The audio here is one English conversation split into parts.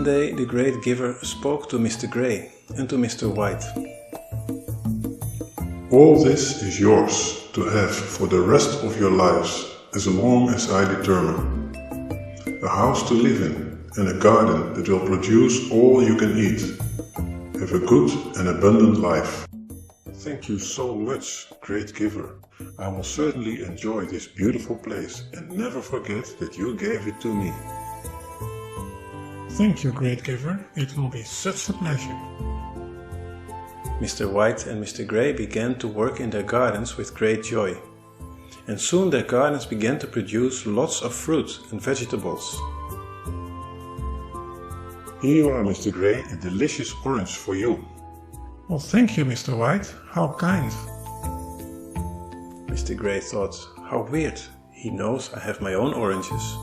One day the great giver spoke to Mr. Grey and to Mr. White. All this is yours to have for the rest of your lives, as long as I determine. A house to live in and a garden that will produce all you can eat. Have a good and abundant life. Thank you so much, great giver. I will certainly enjoy this beautiful place and never forget that you gave it to me. Thank you, great giver. It will be such a pleasure. Mr. White and Mr. Grey began to work in their gardens with great joy. And soon their gardens began to produce lots of fruit and vegetables. Here you are, Mr. Grey, a delicious orange for you. Well, thank you, Mr. White. How kind. Mr. Grey thought, how weird. He knows I have my own oranges.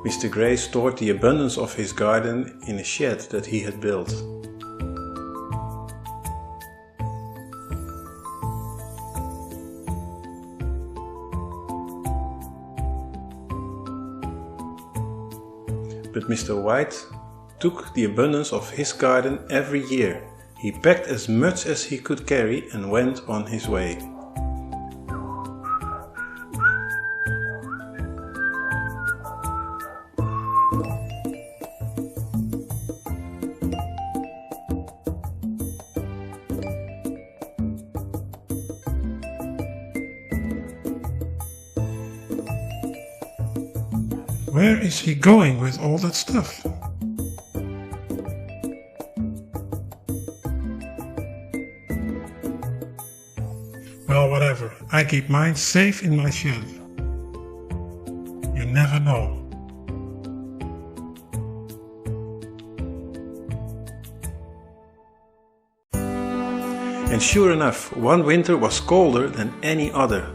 Mr. Grey stored the abundance of his garden in a shed that he had built. But Mr. White took the abundance of his garden every year. He packed as much as he could carry and went on his way. Where is he going with all that stuff? Well, whatever. I keep mine safe in my shed. You never know. And sure enough, one winter was colder than any other,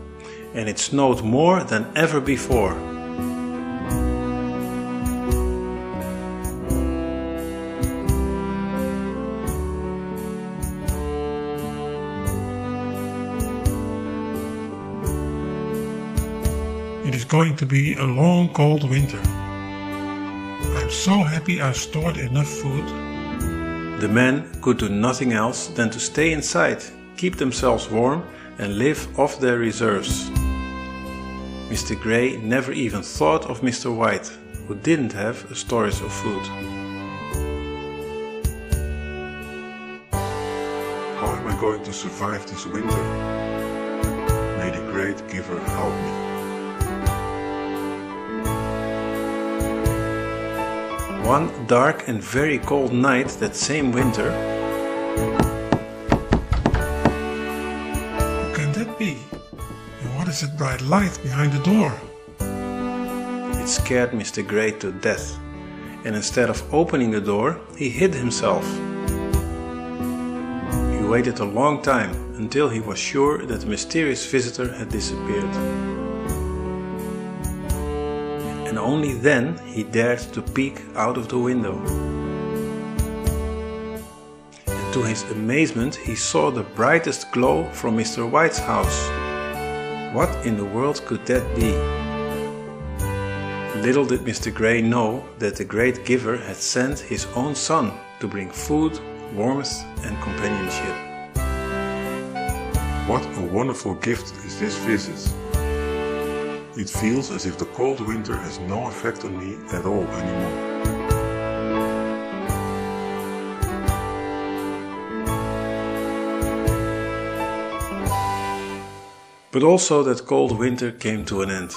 and it snowed more than ever before. It is going to be a long, cold winter. I'm so happy I stored enough food. The men could do nothing else than to stay inside, keep themselves warm and live off their reserves. Mr. Grey never even thought of Mr. White, who didn't have a storage of food. How am I going to survive this winter? May the great giver help me. One dark and very cold night that same winter, Who can that be? And what is that bright light behind the door? it scared Mr. Grey to death, and instead of opening the door, he hid himself. He waited a long time until he was sure that the mysterious visitor had disappeared. And only then he dared to peek out of the window. And to his amazement he saw the brightest glow from Mr. White's house. What in the world could that be? Little did Mr. Grey know that the great giver had sent his own son to bring food, warmth and companionship. What a wonderful gift is this visit. It feels as if the cold winter has no effect on me at all anymore. But also that cold winter came to an end.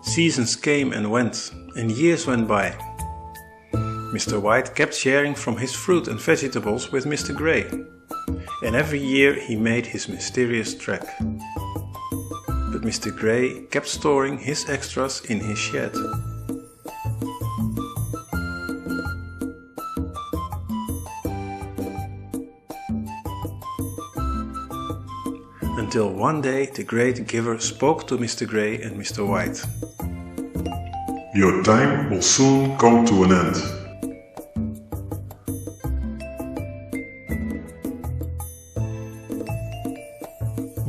Seasons came and went, and years went by. Mr. White kept sharing from his fruit and vegetables with Mr. Grey, and every year he made his mysterious trek. But Mr. Grey kept storing his extras in his shed. Until one day the great giver spoke to Mr. Grey and Mr. White. Your time will soon come to an end.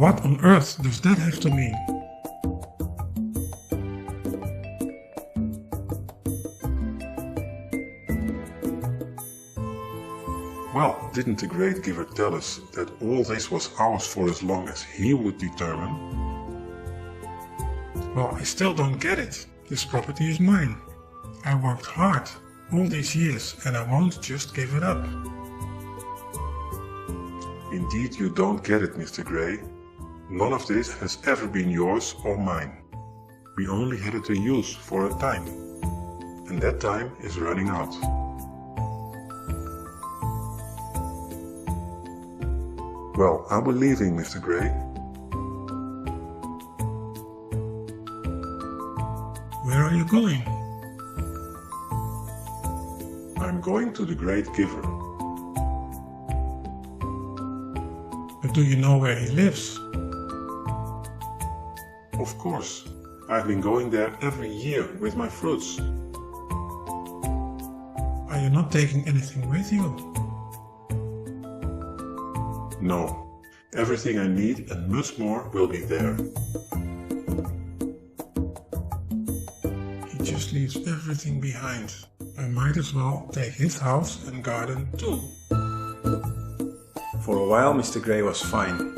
what on earth does that have to mean? Well, didn't the great giver tell us that all this was ours for as long as he would determine? Well, I still don't get it. This property is mine. I worked hard all these years and I won't just give it up. Indeed, you don't get it, Mr. Gray. None of this has ever been yours or mine. We only had it to use for a time. And that time is running out. Well, I'll be leaving, Mr. Gray. Where are you going? I'm going to the great giver. But do you know where he lives? Of course, I've been going there every year with my fruits. Are you not taking anything with you? No, everything I need and much more will be there. He just leaves everything behind. I might as well take his house and garden too. For a while Mr. Gray was fine,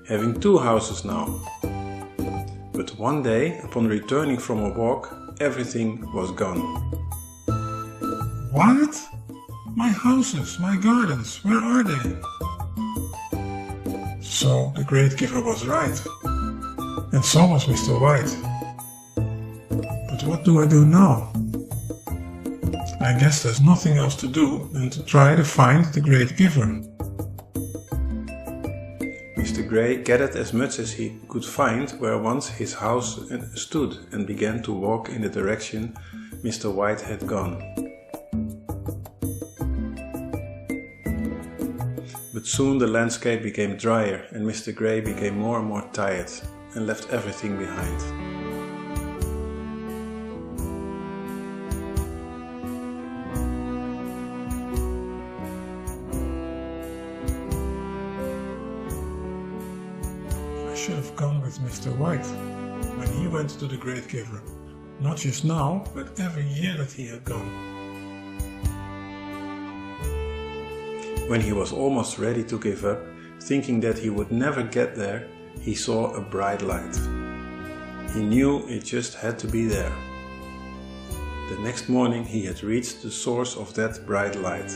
having 2 houses now. But one day, upon returning from a walk, everything was gone. What? My houses, my gardens, where are they? So the great giver was right. And so was Mr. White. But what do I do now? I guess there's nothing else to do than to try to find the great giver. Mr. Gray gathered as much as he could find where once his house stood and began to walk in the direction Mr. White had gone. But soon the landscape became drier and Mr. Gray became more and more tired and left everything behind. I should have gone with Mr. White when he went to the great giver. Not just now, but every year that he had gone. When he was almost ready to give up, thinking that he would never get there, he saw a bright light. He knew it just had to be there. The next morning he had reached the source of that bright light.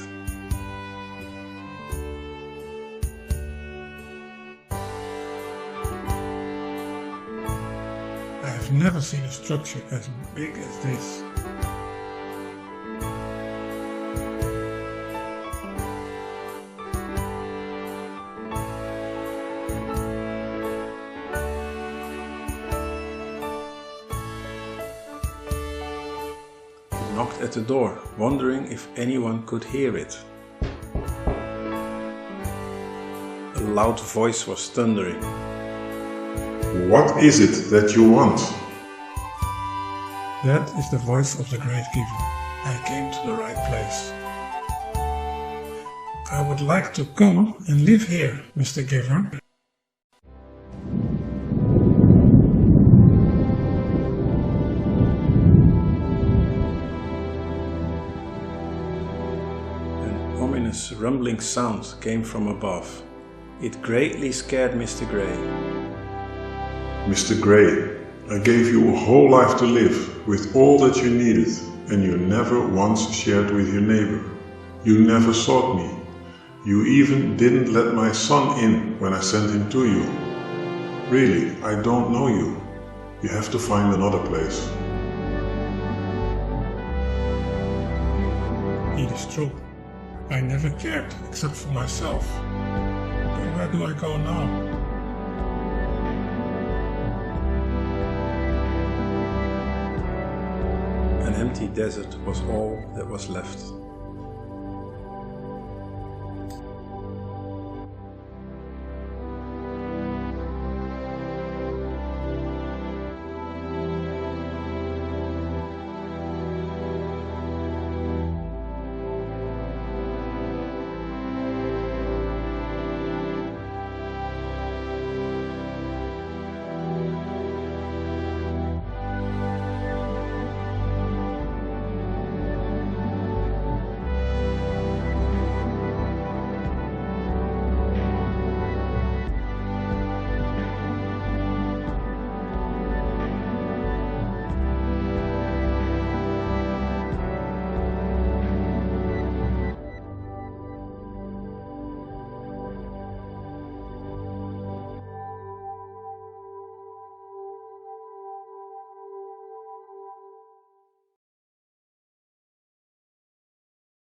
I have never seen a structure as big as this. He knocked at the door, wondering if anyone could hear it. A loud voice was thundering. What is it that you want? That is the voice of the great giver. I came to the right place. I would like to come and live here, Mr. Giver. An ominous rumbling sound came from above. It greatly scared Mr. Gray. Mr. Gray, I gave you a whole life to live with all that you needed, and you never once shared with your neighbor. You never sought me. You even didn't let my son in when I sent him to you. Really, I don't know you. You have to find another place. It is true. I never cared except for myself. But where do I go now? An empty desert was all that was left.